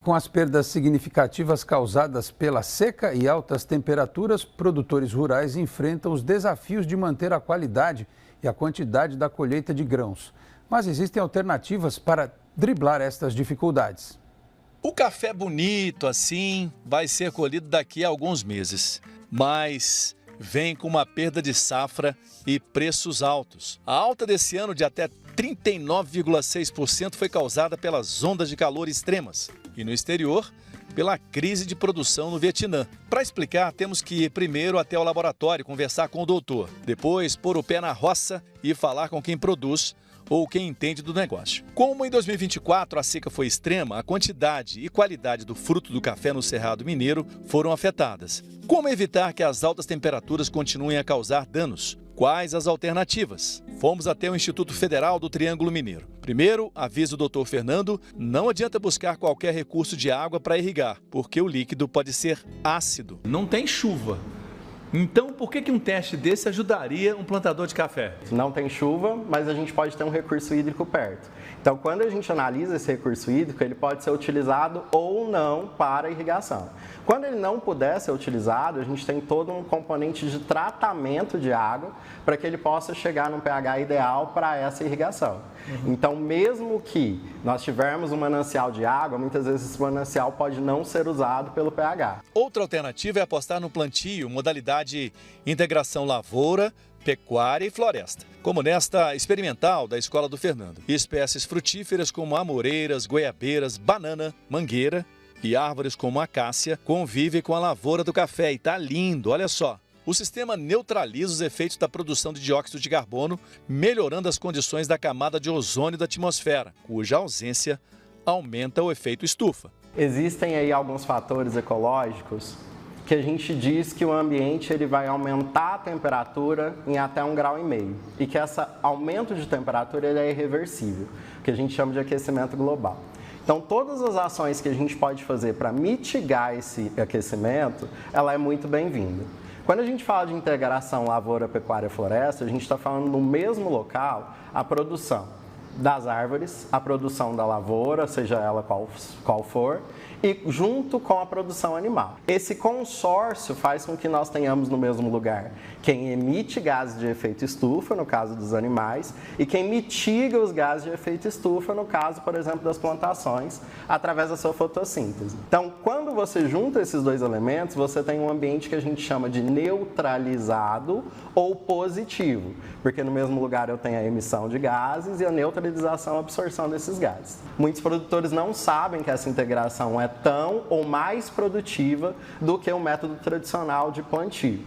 Com as perdas significativas causadas pela seca e altas temperaturas, produtores rurais enfrentam os desafios de manter a qualidade e a quantidade da colheita de grãos. Mas existem alternativas para driblar estas dificuldades. O café bonito assim vai ser colhido daqui a alguns meses, mas vem com uma perda de safra e preços altos. A alta desse ano de até 39,6% foi causada pelas ondas de calor extremas e no exterior, pela crise de produção no Vietnã. Para explicar, temos que ir primeiro até o laboratório conversar com o doutor, depois pôr o pé na roça e falar com quem produz ou quem entende do negócio. Como em 2024 a seca foi extrema, a quantidade e qualidade do fruto do café no Cerrado Mineiro foram afetadas. Como evitar que as altas temperaturas continuem a causar danos? Quais as alternativas? Fomos até o Instituto Federal do Triângulo Mineiro. Primeiro, avisa o doutor Fernando, não adianta buscar qualquer recurso de água para irrigar, porque o líquido pode ser ácido. Não tem chuva. Então, por que um teste desse ajudaria um plantador de café? Não tem chuva, mas a gente pode ter um recurso hídrico perto. Então, quando a gente analisa esse recurso hídrico, ele pode ser utilizado ou não para irrigação. Quando ele não puder ser utilizado, a gente tem todo um componente de tratamento de água para que ele possa chegar num pH ideal para essa irrigação. Então, mesmo que nós tivermos um manancial de água, muitas vezes esse manancial pode não ser usado pelo pH. Outra alternativa é apostar no plantio, modalidade integração lavoura, pecuária e floresta, como nesta experimental da Escola do Fernando. Espécies frutíferas como amoreiras, goiabeiras, banana, mangueira e árvores como acácia convivem com a lavoura do café e tá lindo, olha só. O sistema neutraliza os efeitos da produção de dióxido de carbono, melhorando as condições da camada de ozônio da atmosfera, cuja ausência aumenta o efeito estufa. Existem aí alguns fatores ecológicos que a gente diz que o ambiente ele vai aumentar a temperatura em até 1,5 graus e que esse aumento de temperatura ele é irreversível, que a gente chama de aquecimento global. Então, todas as ações que a gente pode fazer para mitigar esse aquecimento, ela é muito bem-vinda. Quando a gente fala de integração lavoura, pecuária e floresta, a gente está falando no mesmo local a produção das árvores, a produção da lavoura, seja ela qual for, e junto com a produção animal. Esse consórcio faz com que nós tenhamos no mesmo lugar quem emite gases de efeito estufa, no caso dos animais, e quem mitiga os gases de efeito estufa, no caso, por exemplo, das plantações, através da sua fotossíntese. Então, quando você junta esses dois elementos, você tem um ambiente que a gente chama de neutralizado ou positivo, porque no mesmo lugar eu tenho a emissão de gases e a neutralização, a absorção desses gases. Muitos produtores não sabem que essa integração é tão ou mais produtiva do que o método tradicional de plantio.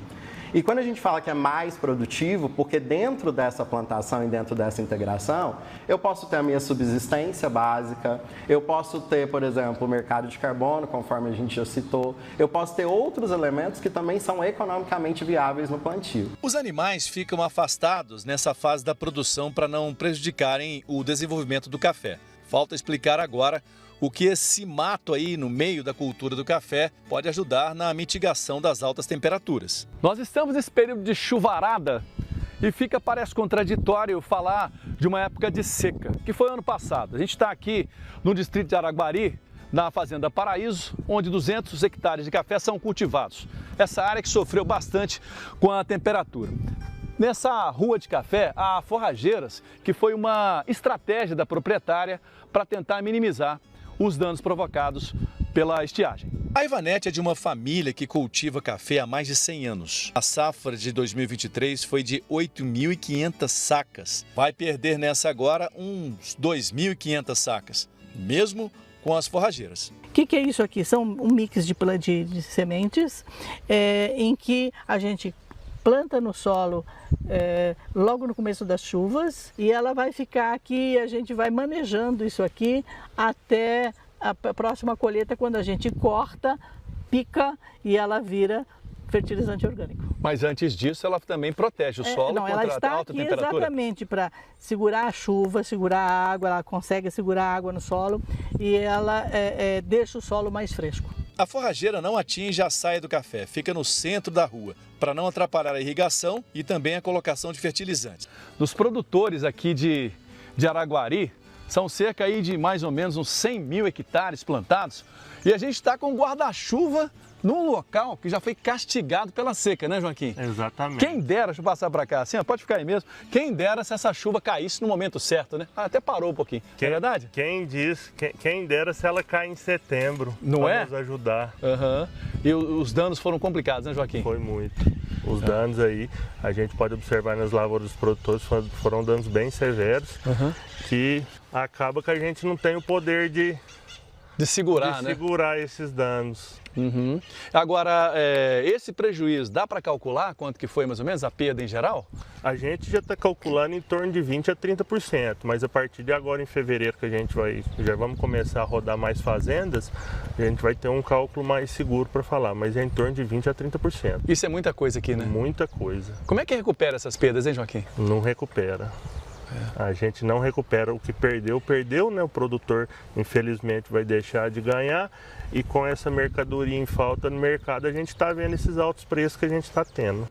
E quando a gente fala que é mais produtivo, porque dentro dessa plantação e dentro dessa integração, eu posso ter a minha subsistência básica, eu posso ter, por exemplo, o mercado de carbono, conforme a gente já citou, eu posso ter outros elementos que também são economicamente viáveis no plantio. Os animais ficam afastados nessa fase da produção para não prejudicarem o desenvolvimento do café. Falta explicar agora o que esse mato aí no meio da cultura do café pode ajudar na mitigação das altas temperaturas. Nós estamos nesse período de chuvarada e parece contraditório falar de uma época de seca, que foi ano passado. A gente está aqui no distrito de Araguari, na Fazenda Paraíso, onde 200 hectares de café são cultivados. Essa área que sofreu bastante com a temperatura. Nessa rua de café, há forrageiras, que foi uma estratégia da proprietária para tentar minimizar os danos provocados pela estiagem. A Ivanete é de uma família que cultiva café há mais de 100 anos. A safra de 2023 foi de 8.500 sacas. Vai perder nessa agora uns 2.500 sacas, mesmo com as forrageiras. O que é isso aqui? São um mix de sementes em que a gente planta no solo logo no começo das chuvas e ela vai ficar aqui, a gente vai manejando isso aqui até a próxima colheita, quando a gente corta, pica e ela vira fertilizante orgânico. Mas antes disso ela também protege o solo não, contra ela está a alta aqui temperatura? Exatamente para segurar a chuva, segurar a água, ela consegue segurar a água no solo e ela deixa o solo mais fresco. A forrageira não atinge a saia do café, fica no centro da rua, para não atrapalhar a irrigação e também a colocação de fertilizantes. Dos produtores aqui de Araguari, São cerca aí de mais ou menos uns 100 mil hectares plantados e a gente está com guarda-chuva num local que já foi castigado pela seca, né, Joaquim? Exatamente. Quem dera, deixa eu passar para cá, assim, ó, pode ficar aí mesmo. Quem dera se essa chuva caísse no momento certo, né? Até parou um pouquinho, é verdade? Quem dera se ela cair em setembro. Não é? Nos ajudar. Uhum. E os danos foram complicados, né, Joaquim? Foi muito. Os danos aí, a gente pode observar nas lavouras dos produtores, foram danos bem severos, que acaba que a gente não tem o poder de segurar, né? Segurar esses danos. Uhum. Agora, esse prejuízo, dá para calcular quanto que foi mais ou menos a perda em geral? A gente já está calculando em torno de 20% a 30%, mas a partir de agora, em fevereiro, que já vamos começar a rodar mais fazendas, a gente vai ter um cálculo mais seguro para falar, mas é em torno de 20% a 30%. Isso é muita coisa aqui, né? Muita coisa. Como é que recupera essas perdas, hein, Joaquim? Não recupera. A gente não recupera o que perdeu, né? O produtor, infelizmente, vai deixar de ganhar e com essa mercadoria em falta no mercado, a gente está vendo esses altos preços que a gente está tendo.